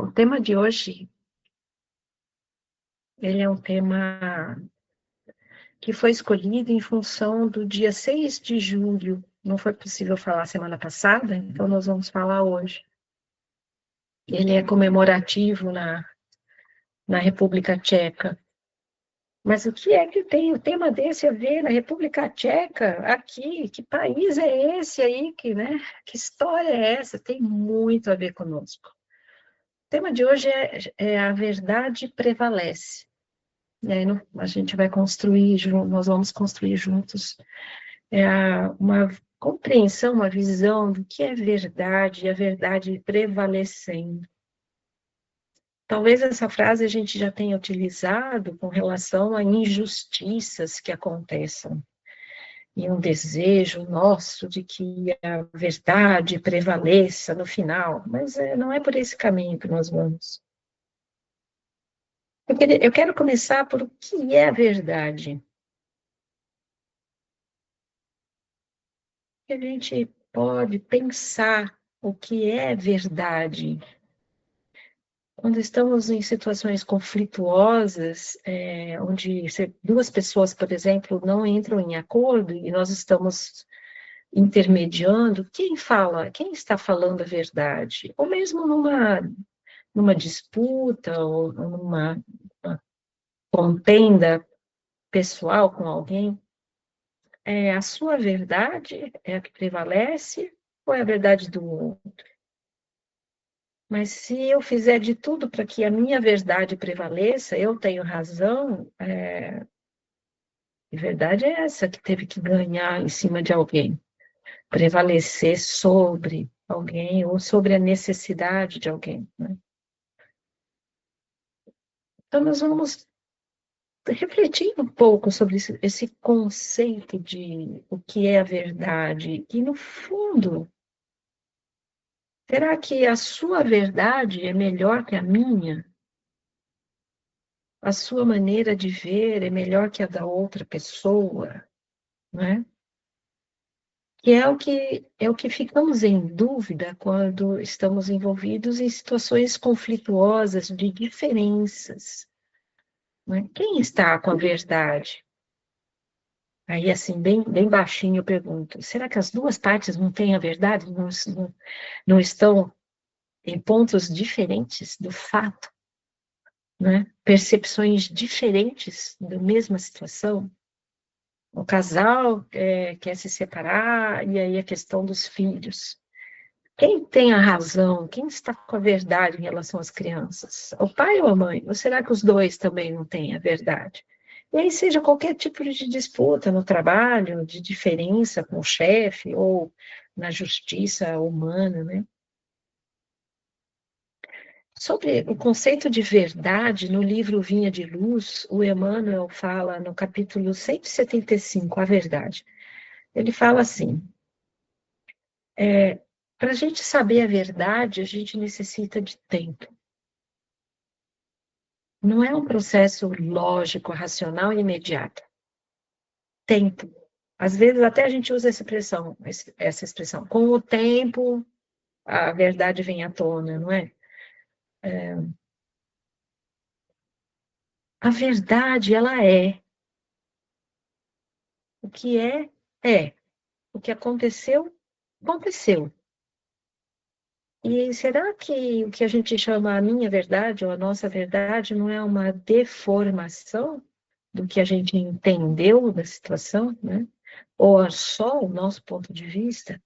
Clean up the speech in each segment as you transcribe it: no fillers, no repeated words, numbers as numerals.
O tema de hoje, ele é um tema que foi escolhido em função do dia 6 de julho. Não foi possível falar semana passada, então nós vamos falar hoje. Ele é comemorativo na República Tcheca. Mas o que é que tem o tema desse a ver na República Tcheca, aqui? Que país é esse aí? Que história é essa? Tem muito a ver conosco. O tema de hoje é A Verdade Prevalece. E aí a gente vai construir, nós vamos construir juntos uma compreensão, uma visão do que é verdade e a verdade prevalecendo. Talvez essa frase a gente já tenha utilizado com relação a injustiças que aconteçam, e um desejo nosso de que a verdade prevaleça no final, mas não é por esse caminho que nós vamos. Eu quero começar por o que é a verdade. A gente pode pensar o que é verdade. Quando estamos em situações conflituosas, onde duas pessoas, por exemplo, não entram em acordo e nós estamos intermediando, quem está falando a verdade? Ou mesmo numa disputa ou uma contenda pessoal com alguém, a sua verdade é a que prevalece ou é a verdade do outro? Mas se eu fizer de tudo para que a minha verdade prevaleça, eu tenho razão, a verdade é essa que teve que ganhar em cima de alguém, prevalecer sobre alguém ou sobre a necessidade de alguém, né? Então, nós vamos refletir um pouco sobre esse conceito de o que é a verdade. E, no fundo, será que a sua verdade é melhor que a minha? A sua maneira de ver é melhor que a da outra pessoa, né? Que é o que ficamos em dúvida quando estamos envolvidos em situações conflituosas de diferenças, né? Quem está com a verdade? Aí, assim, bem baixinho, eu pergunto, será que as duas partes não têm a verdade? Não estão em pontos diferentes do fato, né? Percepções diferentes da mesma situação? O casal quer se separar, e aí a questão dos filhos. Quem tem a razão? Quem está com a verdade em relação às crianças? O pai ou a mãe? Ou será que os dois também não têm a verdade? E aí, seja qualquer tipo de disputa no trabalho, de diferença com o chefe, ou na justiça humana, né? Sobre o conceito de verdade, no livro Vinha de Luz, o Emmanuel fala no capítulo 175, a verdade. Ele fala assim, para a gente saber a verdade, a gente necessita de tempo. Não é um processo lógico, racional e imediato. Tempo. Às vezes até a gente usa essa expressão. Com o tempo, a verdade vem à tona, não é? A verdade, ela é. O que é, é. O que aconteceu, aconteceu. E será que o que a gente chama a minha verdade ou a nossa verdade não é uma deformação do que a gente entendeu da situação, né? Ou é só o nosso ponto de vista?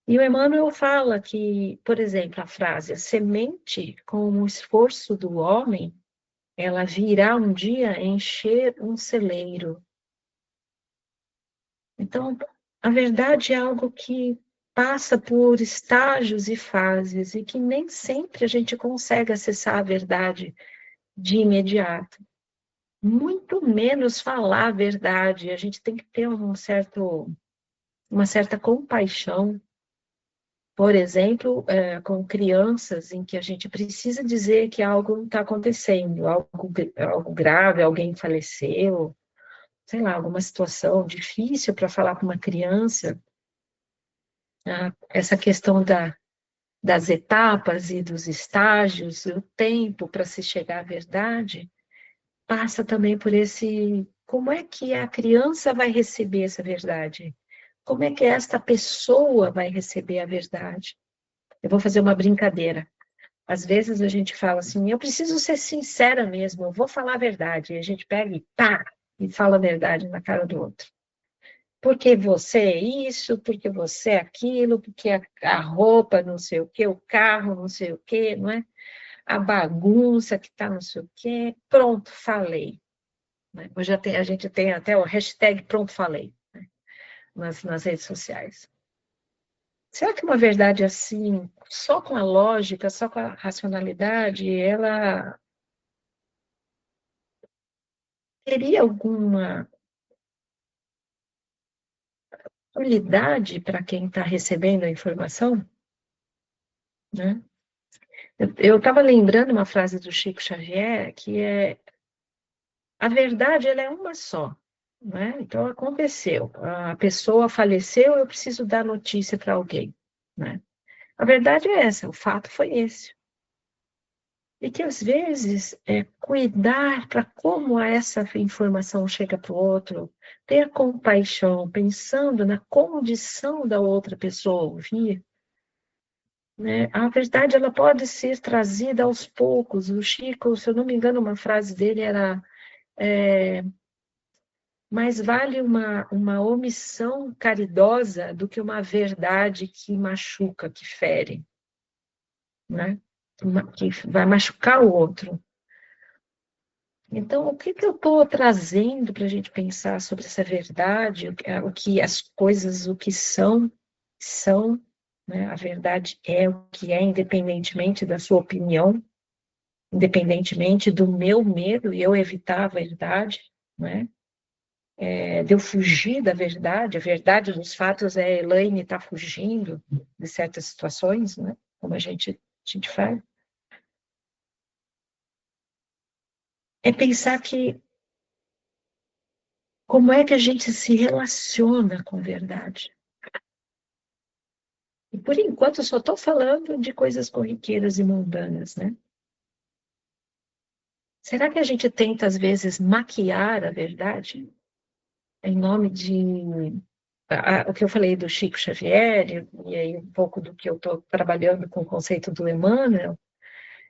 E o Emmanuel fala que, por exemplo, a frase, a semente com o esforço do homem, ela virá um dia encher um celeiro. Então, a verdade é algo que passa por estágios e fases, e que nem sempre a gente consegue acessar a verdade de imediato. Muito menos falar a verdade. A gente tem que ter uma certa compaixão, por exemplo, com crianças, em que a gente precisa dizer que algo está acontecendo, algo grave, alguém faleceu, sei lá, alguma situação difícil para falar com uma criança. Essa questão das etapas e dos estágios, o tempo para se chegar à verdade, passa também por esse, como é que a criança vai receber essa verdade? Como é que esta pessoa vai receber a verdade? Eu vou fazer uma brincadeira. Às vezes a gente fala assim, eu preciso ser sincera mesmo, eu vou falar a verdade. E a gente pega e pá, e fala a verdade na cara do outro. Porque você é isso, porque você é aquilo, porque a roupa não sei o quê, o carro não sei o quê, não é? A bagunça que está não sei o quê. Pronto, falei. Né? Hoje a gente tem até o hashtag pronto, falei, né? nas redes sociais. Será que uma verdade assim, só com a lógica, só com a racionalidade, ela teria alguma utilidade para quem está recebendo a informação? Né? Eu estava lembrando uma frase do Chico Xavier, que é, a verdade ela é uma só. Né? Então, aconteceu, a pessoa faleceu, eu preciso dar notícia para alguém. Né? A verdade é essa, o fato foi esse. E que, às vezes, cuidar para como essa informação chega para o outro, ter compaixão, pensando na condição da outra pessoa ouvir, né? A verdade ela pode ser trazida aos poucos. O Chico, se eu não me engano, uma frase dele era mais vale uma omissão caridosa do que uma verdade que machuca, que fere, né? Que vai machucar o outro. Então, o que eu estou trazendo para a gente pensar sobre essa verdade, o que as coisas, o que são, né? A verdade é o que é, independentemente da sua opinião, independentemente do meu medo, e eu evitar a verdade, né? De eu fugir da verdade, a verdade dos fatos é a Elaine está fugindo de certas situações, né? Como a gente faz. É pensar que como é que a gente se relaciona com a verdade. E por enquanto eu só estou falando de coisas corriqueiras e mundanas, né? Será que a gente tenta, às vezes, maquiar a verdade em nome de o que eu falei do Chico Xavier, e aí um pouco do que eu estou trabalhando com o conceito do Emmanuel,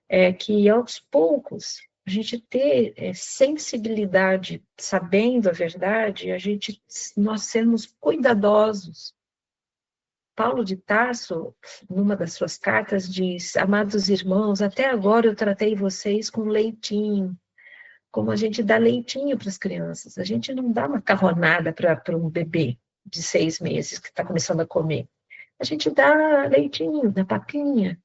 é que aos poucos a gente ter sensibilidade, sabendo a verdade, nós sermos cuidadosos. Paulo de Tarso, numa das suas cartas, diz: amados irmãos, até agora eu tratei vocês com leitinho, como a gente dá leitinho para as crianças. A gente não dá macarronada para um bebê de 6 meses que está começando a comer. A gente dá leitinho, dá papinha.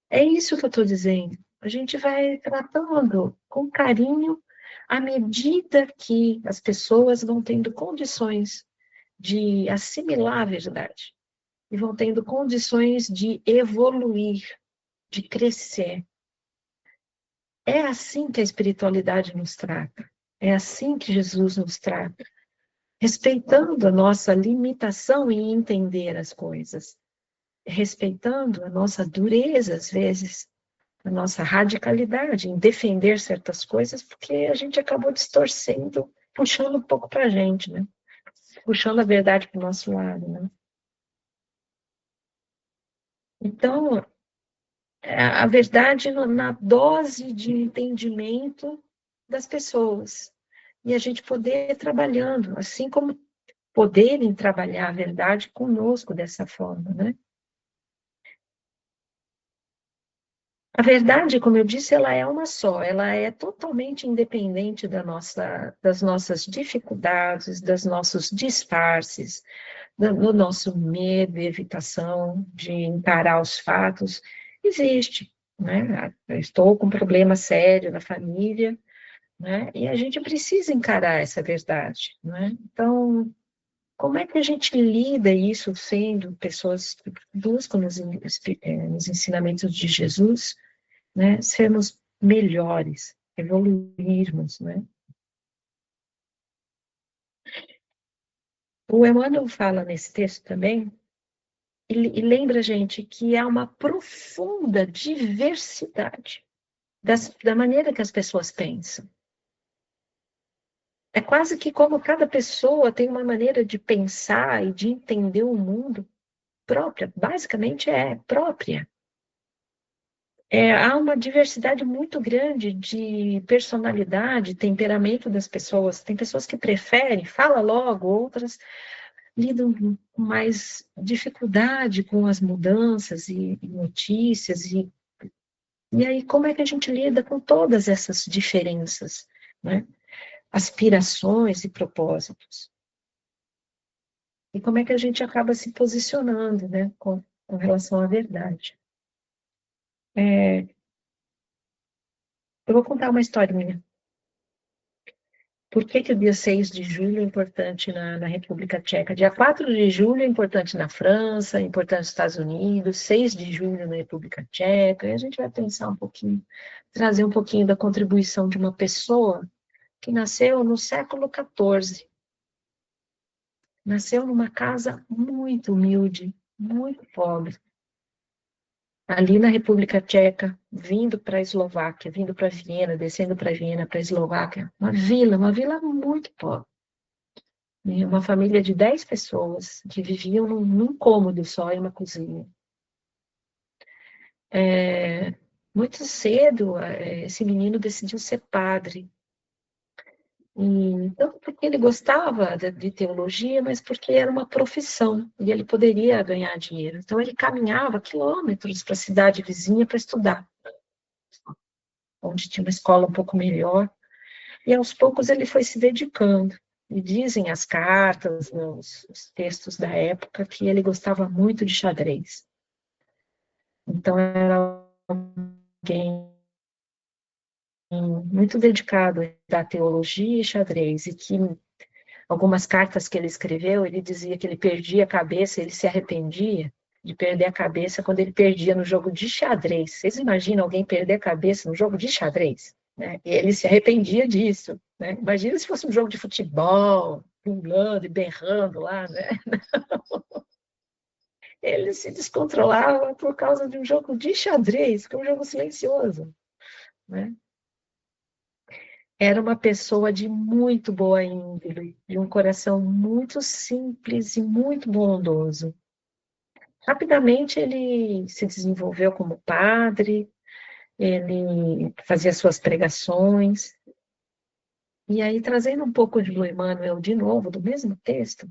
É isso que eu estou dizendo. A gente vai tratando com carinho à medida que as pessoas vão tendo condições de assimilar a verdade e vão tendo condições de evoluir, de crescer. É assim que a espiritualidade nos trata. É assim que Jesus nos trata, respeitando a nossa limitação em entender as coisas, respeitando a nossa dureza, às vezes, a nossa radicalidade em defender certas coisas, porque a gente acabou distorcendo, puxando um pouco para a gente, né? Puxando a verdade para o nosso lado, né? Então, a verdade na dose de entendimento das pessoas. E a gente poder ir trabalhando, assim como poderem trabalhar a verdade conosco dessa forma, né? A verdade, como eu disse, ela é uma só, ela é totalmente independente das nossas dificuldades, dos nossos disfarces, do nosso medo e evitação de encarar os fatos. Existe, né? Eu estou com um problema sério na família, né? E a gente precisa encarar essa verdade, né? Então, como é que a gente lida isso sendo pessoas que buscam nos ensinamentos de Jesus, né? Sermos melhores, evoluirmos, né? O Emmanuel fala nesse texto também E lembra, gente, que há uma profunda diversidade da maneira que as pessoas pensam. É quase que como cada pessoa tem uma maneira de pensar e de entender o mundo própria, basicamente é própria. Há uma diversidade muito grande de personalidade, temperamento das pessoas. Tem pessoas que preferem, fala logo, outras lidam com mais dificuldade com as mudanças e notícias. E aí, como é que a gente lida com todas essas diferenças, né? Aspirações e propósitos? E como é que a gente acaba se posicionando, né, com relação à verdade? Eu vou contar uma historinha. Por que que o dia 6 de julho é importante na República Tcheca? Dia 4 de julho é importante na França, é importante nos Estados Unidos, 6 de julho na República Tcheca, e a gente vai pensar um pouquinho, trazer um pouquinho da contribuição de uma pessoa que nasceu no século XIV. Nasceu numa casa muito humilde, muito pobre, ali na República Tcheca, vindo para a Eslováquia, vindo para Viena, descendo para Viena, para a Eslováquia, uma vila muito pobre. E uma família de 10 pessoas que viviam num cômodo só e uma cozinha. Muito cedo, esse menino decidiu ser padre. E, tanto porque ele gostava de teologia, mas porque era uma profissão e ele poderia ganhar dinheiro. Então, ele caminhava quilômetros para a cidade vizinha para estudar, onde tinha uma escola um pouco melhor. E, aos poucos, ele foi se dedicando. E dizem as cartas, os textos da época, que ele gostava muito de xadrez. Então, era alguém muito dedicado à teologia e xadrez, e que algumas cartas que ele escreveu, ele dizia que ele perdia a cabeça, ele se arrependia de perder a cabeça quando ele perdia no jogo de xadrez. Vocês imaginam alguém perder a cabeça no jogo de xadrez? Né? E ele se arrependia disso. Né? Imagina se fosse um jogo de futebol, pulando e berrando lá, né? Ele se descontrolava por causa de um jogo de xadrez, que é um jogo silencioso. Né? Era uma pessoa de muito boa índole, de um coração muito simples e muito bondoso. Rapidamente ele se desenvolveu como padre, ele fazia suas pregações. E aí, trazendo um pouco do Emmanuel de novo, do mesmo texto,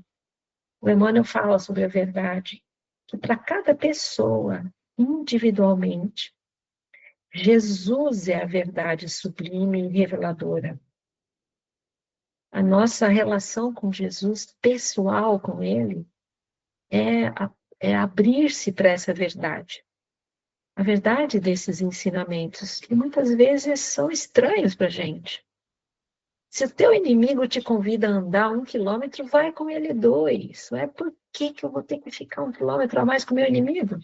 o Emmanuel fala sobre a verdade, que para cada pessoa, individualmente, Jesus é a verdade sublime e reveladora. A nossa relação com Jesus, pessoal com Ele, é, é abrir-se para essa verdade. A verdade desses ensinamentos, que muitas vezes são estranhos para a gente. Se o teu inimigo te convida a andar 1 quilômetro, vai com ele 2. Não é por que eu vou ter que ficar 1 quilômetro a mais com o meu inimigo?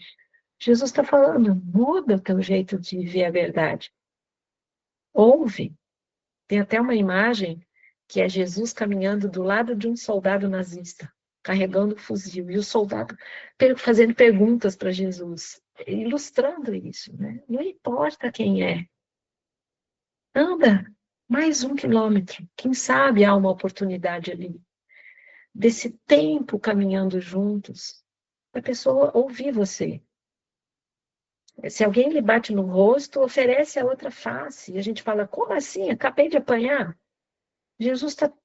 Jesus está falando, muda o teu jeito de ver a verdade. Ouve. Tem até uma imagem que é Jesus caminhando do lado de um soldado nazista, carregando o fuzil, e o soldado fazendo perguntas para Jesus, ilustrando isso, né? Não importa quem é, anda mais 1 quilômetro, quem sabe há uma oportunidade ali, desse tempo caminhando juntos, a pessoa ouvir você. Se alguém lhe bate no rosto, oferece a outra face, e a gente fala, como assim? Acabei de apanhar.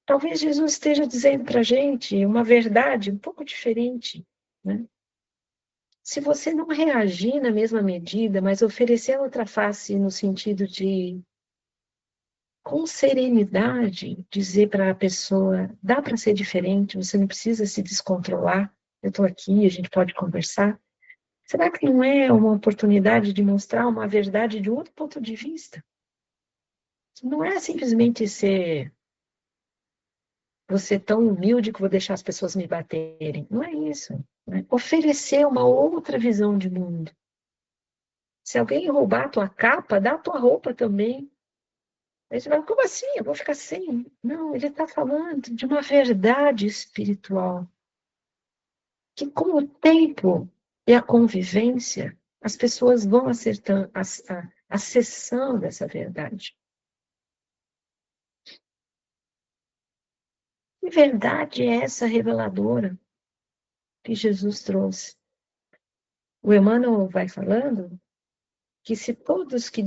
Talvez Jesus esteja dizendo para a gente uma verdade um pouco diferente, né? Se você não reagir na mesma medida, mas oferecer a outra face no sentido de, com serenidade, dizer para a pessoa, dá para ser diferente, você não precisa se descontrolar, eu estou aqui, a gente pode conversar. Será que não é uma oportunidade de mostrar uma verdade de outro ponto de vista? Não é simplesmente ser você tão humilde que vou deixar as pessoas me baterem. Não é isso. Né? Oferecer uma outra visão de mundo. Se alguém roubar a tua capa, dá a tua roupa também. Aí você fala, como assim? Eu vou ficar sem? Não, ele está falando de uma verdade espiritual. Que com o tempo e a convivência, as pessoas vão acessando essa verdade. Que verdade é essa reveladora que Jesus trouxe? O Emmanuel vai falando que se todos que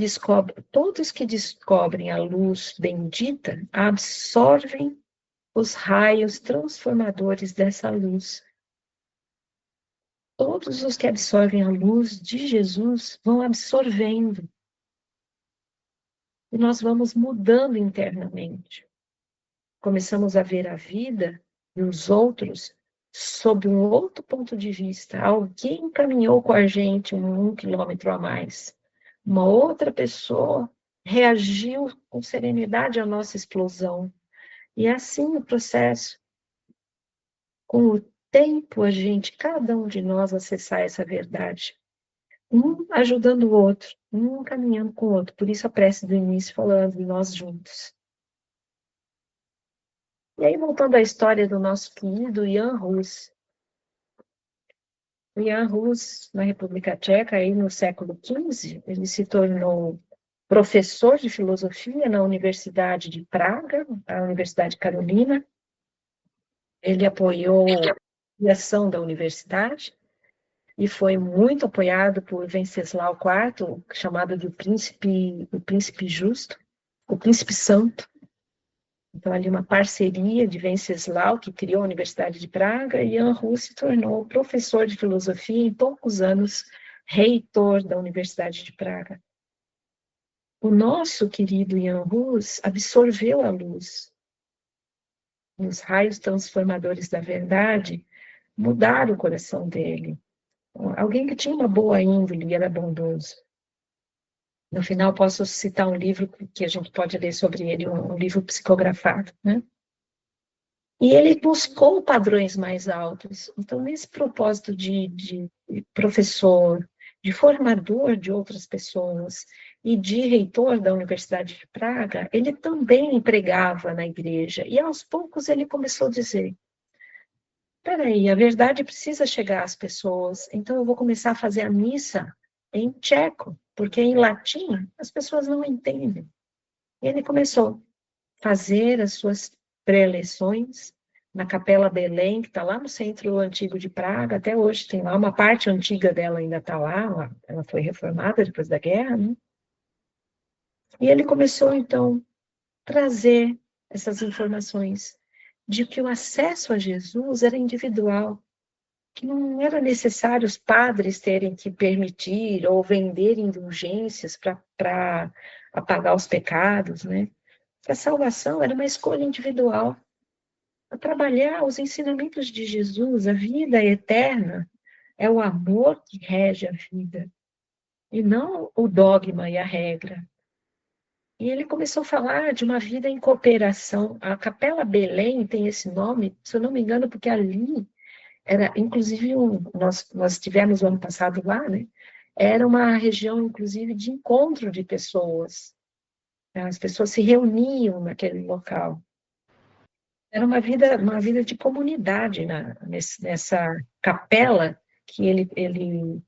descobrem a luz bendita absorvem os raios transformadores dessa luz. Todos os que absorvem a luz de Jesus vão absorvendo. E nós vamos mudando internamente. Começamos a ver a vida e os outros sob um outro ponto de vista. Alguém caminhou com a gente 1 quilômetro a mais. Uma outra pessoa reagiu com serenidade à nossa explosão. E é assim o processo. Com o tempo, cada um de nós, acessar essa verdade. Um ajudando o outro, um caminhando com o outro. Por isso a prece do início falando de nós juntos. E aí, voltando à história do nosso querido Jan Hus. O Jan Hus, na República Tcheca, aí no século XV, ele se tornou professor de filosofia na Universidade de Praga, a Universidade Carolina. Ele apoiou a criação da universidade e foi muito apoiado por Venceslau IV, chamado de o príncipe justo, o príncipe santo. Então, ali uma parceria de Venceslau, que criou a Universidade de Praga, e Jan Hus se tornou professor de filosofia e, em poucos anos, reitor da Universidade de Praga. O nosso querido Jan Hus absorveu a luz. Os raios transformadores da verdade mudaram o coração dele. Alguém que tinha uma boa índole e era bondoso. No final, posso citar um livro que a gente pode ler sobre ele, um livro psicografado, né? E ele buscou padrões mais altos. Então, nesse propósito de professor, de formador de outras pessoas e de reitor da Universidade de Praga, ele também empregava na igreja. E, aos poucos, ele começou a dizer, espera aí, a verdade precisa chegar às pessoas, então eu vou começar a fazer a missa em tcheco, porque em latim as pessoas não entendem. E ele começou a fazer as suas preleções na Capela Belém, que está lá no centro antigo de Praga, até hoje tem lá, uma parte antiga dela ainda está lá, ela foi reformada depois da guerra, né? E ele começou, então, a trazer essas informações de que o acesso a Jesus era individual, que não era necessário os padres terem que permitir ou vender indulgências para apagar os pecados, né? Que a salvação era uma escolha individual. A trabalhar os ensinamentos de Jesus, a vida eterna, é o amor que rege a vida, e não o dogma e a regra. E ele começou a falar de uma vida em cooperação. A Capela Belém tem esse nome, se eu não me engano, porque ali era, inclusive, nós tivemos o ano passado lá, né? Era uma região, inclusive, de encontro de pessoas. As pessoas se reuniam naquele local. Era uma vida de comunidade nessa capela que ele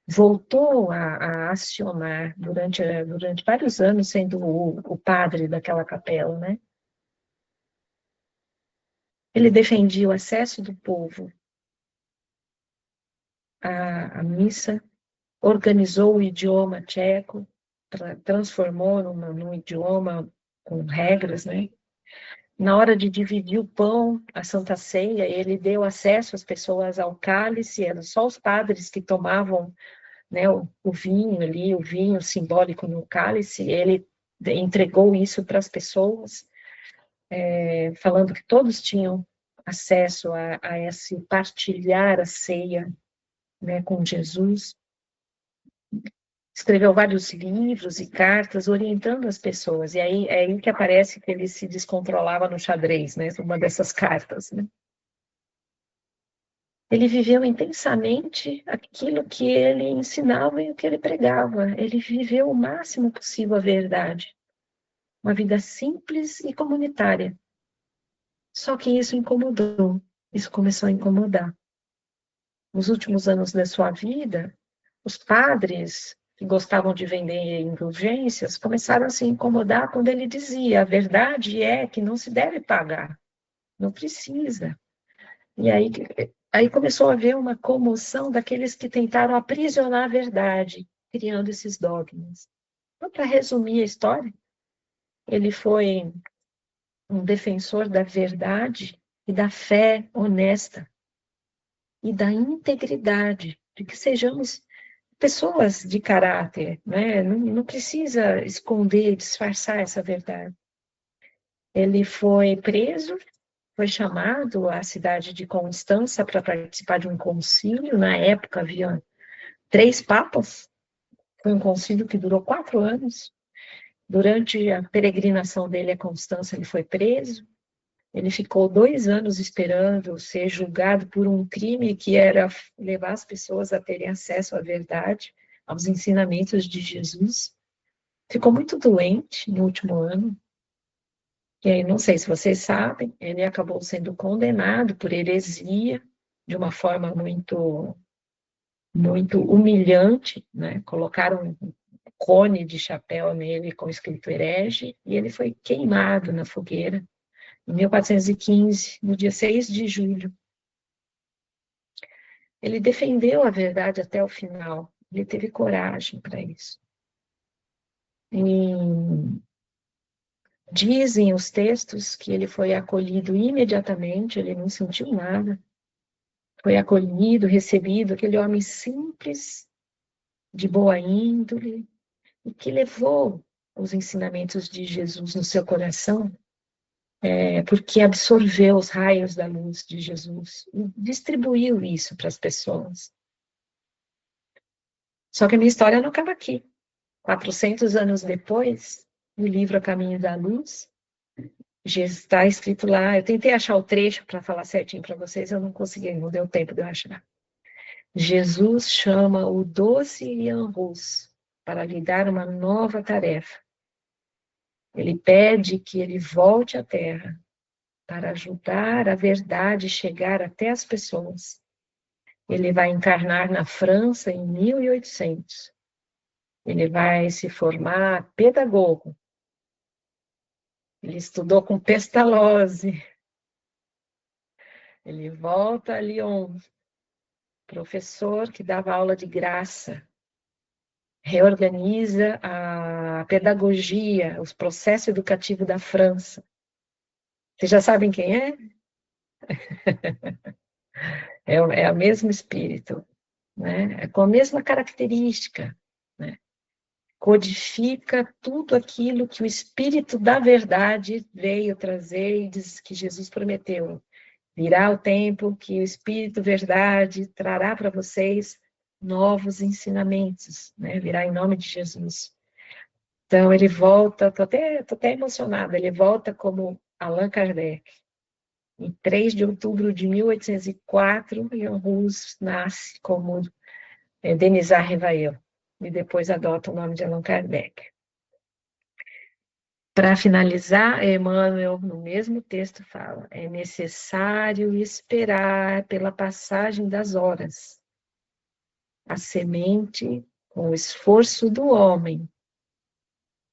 voltou a acionar durante vários anos, sendo o padre daquela capela, né? Ele defendia o acesso do povo à missa, organizou o idioma tcheco, transformou num idioma com regras, né? Na hora de dividir o pão, a Santa Ceia, ele deu acesso às pessoas ao cálice, eram só os padres que tomavam, né, o vinho ali, o vinho simbólico no cálice, ele entregou isso para as pessoas, falando que todos tinham acesso a esse partilhar a ceia, né, com Jesus. Escreveu vários livros e cartas orientando as pessoas, e aí é aí que aparece que ele se descontrolava no xadrez, né, uma dessas cartas, né. Ele viveu intensamente aquilo que ele ensinava e o que ele pregava. Ele viveu o máximo possível a verdade. Uma vida simples e comunitária. Só que isso incomodou. Isso começou a incomodar. nos últimos anos da sua vida, os padres que gostavam de vender indulgências começaram a se incomodar quando ele dizia: a verdade é que não se deve pagar, não precisa. E aí começou a haver uma comoção daqueles que tentaram aprisionar a verdade, criando esses dogmas. Então, para resumir a história, ele foi um defensor da verdade e da fé honesta e da integridade, de que sejamos pessoas de caráter, né? Não precisa esconder, disfarçar essa verdade. Ele foi preso, foi chamado à cidade de Constança para participar de um concílio. Na época havia 3 papas. Foi um concílio que durou 4 anos. Durante a peregrinação dele a Constança, ele foi preso. Ele ficou 2 anos esperando ser julgado por um crime que era levar as pessoas a terem acesso à verdade, aos ensinamentos de Jesus. Ficou muito doente no último ano. E aí, não sei se vocês sabem, ele acabou sendo condenado por heresia de uma forma muito humilhante, né? Colocaram um cone de chapéu nele com escrito herege e ele foi queimado na fogueira em 1415, no dia 6 de julho. Ele defendeu a verdade até o final, ele teve coragem para isso. E dizem os textos que ele foi acolhido imediatamente, ele não sentiu nada, foi acolhido, recebido, aquele homem simples, de boa índole, e que levou os ensinamentos de Jesus no seu coração, porque absorveu os raios da luz de Jesus e distribuiu isso para as pessoas. Só que a minha história não acaba aqui. 400 anos depois, no livro A Caminho da Luz, está escrito lá, eu tentei achar o trecho para falar certinho para vocês, eu não consegui, não deu tempo de eu achar. Jesus chama o doce Ian Rus para lhe dar uma nova tarefa. Ele pede que ele volte à Terra para ajudar a verdade chegar até as pessoas. Ele vai encarnar na França em 1800. Ele vai se formar pedagogo. Ele estudou com Pestalozzi. Ele volta a Lyon, professor que dava aula de graça. Reorganiza a pedagogia, os processos educativos da França. Vocês já sabem quem é? É o mesmo espírito, né? É com a mesma característica, né? Codifica tudo aquilo que o Espírito da Verdade veio trazer e diz que Jesus prometeu. Virá o tempo que o Espírito Verdade trará para vocês novos ensinamentos, né? Virá em nome de Jesus. Então, ele volta, tô até emocionada, ele volta como Allan Kardec. Em 3 de outubro de 1804, Leon Rus nasce como Denisard Rivail, e depois adota o nome de Allan Kardec. Para finalizar, Emmanuel, no mesmo texto, fala: é necessário esperar pela passagem das horas. A semente, com o esforço do homem,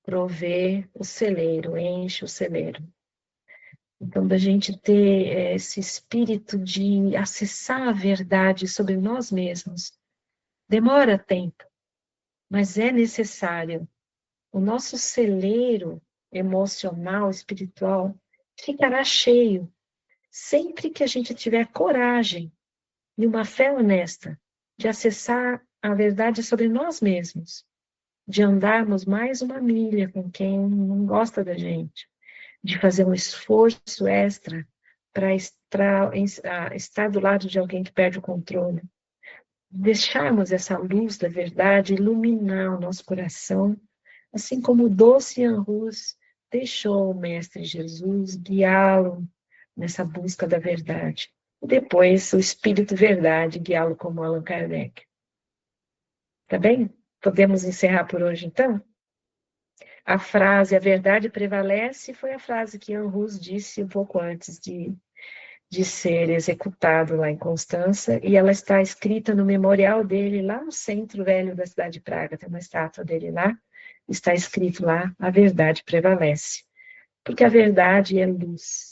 provê o celeiro, enche o celeiro. Então, da gente ter esse espírito de acessar a verdade sobre nós mesmos, demora tempo, mas é necessário. O nosso celeiro emocional, espiritual, ficará cheio sempre que a gente tiver coragem e uma fé honesta de acessar a verdade sobre nós mesmos, de andarmos mais uma milha com quem não gosta da gente, de fazer um esforço extra para estar do lado de alguém que perde o controle. Deixarmos essa luz da verdade iluminar o nosso coração, assim como o doce Anrus deixou o Mestre Jesus guiá-lo nessa busca da verdade. E depois o Espírito Verdade guiá-lo como Allan Kardec. Tá bem? Podemos encerrar por hoje, então? A frase "a verdade prevalece" foi a frase que Anrus disse um pouco antes de de ser executado lá em Constança, e ela está escrita no memorial dele, lá no centro velho da cidade de Praga, tem uma estátua dele lá, está escrito lá, a verdade prevalece. Porque a verdade é luz.